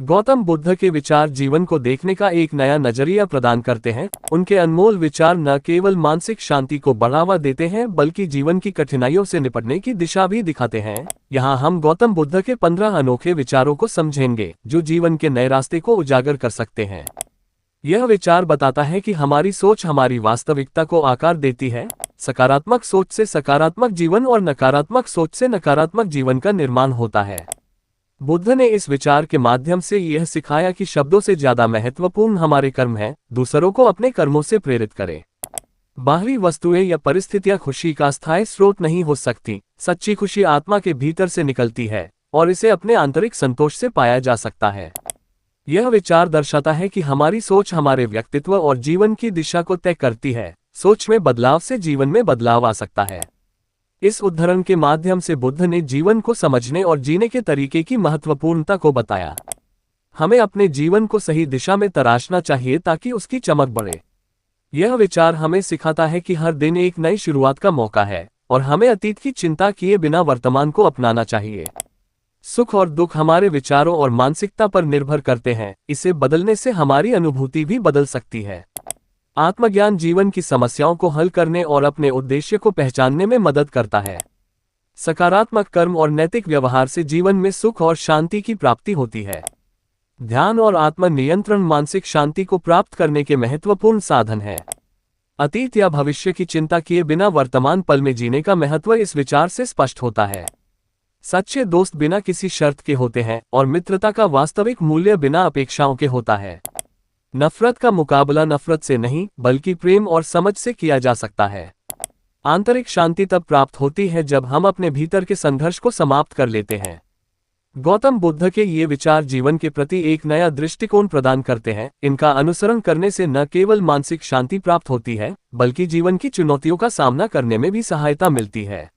गौतम बुद्ध के विचार जीवन को देखने का एक नया नजरिया प्रदान करते हैं। उनके अनमोल विचार न केवल मानसिक शांति को बढ़ावा देते हैं बल्कि जीवन की कठिनाइयों से निपटने की दिशा भी दिखाते हैं। यहाँ हम गौतम बुद्ध के 15 अनोखे विचारों को समझेंगे जो जीवन के नए रास्ते को उजागर कर सकते हैं। यह विचार बताता है कि हमारी सोच हमारी वास्तविकता को आकार देती है। सकारात्मक सोच से सकारात्मक जीवन और नकारात्मक सोच से नकारात्मक जीवन का निर्माण होता है। बुद्ध ने इस विचार के माध्यम से यह सिखाया कि शब्दों से ज्यादा महत्वपूर्ण हमारे कर्म हैं। दूसरों को अपने कर्मों से प्रेरित करें। बाहरी वस्तुएं या परिस्थितियां खुशी का स्थायी स्रोत नहीं हो सकती। सच्ची खुशी आत्मा के भीतर से निकलती है और इसे अपने आंतरिक संतोष से पाया जा सकता है। यह विचार दर्शाता है कि हमारी सोच हमारे व्यक्तित्व और जीवन की दिशा को तय करती है। सोच में बदलाव से जीवन में बदलाव आ सकता है। इस उदाहरण के माध्यम से बुद्ध ने जीवन को समझने और जीने के तरीके की महत्वपूर्णता को बताया। हमें अपने जीवन को सही दिशा में तराशना चाहिए ताकि उसकी चमक बढ़े। यह विचार हमें सिखाता है कि हर दिन एक नई शुरुआत का मौका है और हमें अतीत की चिंता किए बिना वर्तमान को अपनाना चाहिए। सुख और दुख हमारे विचारों और मानसिकता पर निर्भर करते हैं। इसे बदलने से हमारी अनुभूति भी बदल सकती है। आत्मज्ञान जीवन की समस्याओं को हल करने और अपने उद्देश्य को पहचानने में मदद करता है। सकारात्मक कर्म और नैतिक व्यवहार से जीवन में सुख और शांति की प्राप्ति होती है। ध्यान और आत्म नियंत्रण मानसिक शांति को प्राप्त करने के महत्वपूर्ण साधन हैं। अतीत या भविष्य की चिंता किए बिना वर्तमान पल में जीने का महत्व इस विचार से स्पष्ट होता है। सच्चे दोस्त बिना किसी शर्त के होते हैं और मित्रता का वास्तविक मूल्य बिना अपेक्षाओं के होता है। नफरत का मुकाबला नफरत से नहीं बल्कि प्रेम और समझ से किया जा सकता है। आंतरिक शांति तब प्राप्त होती है जब हम अपने भीतर के संघर्ष को समाप्त कर लेते हैं। गौतम बुद्ध के ये विचार जीवन के प्रति एक नया दृष्टिकोण प्रदान करते हैं। इनका अनुसरण करने से न केवल मानसिक शांति प्राप्त होती है बल्कि जीवन की चुनौतियों का सामना करने में भी सहायता मिलती है।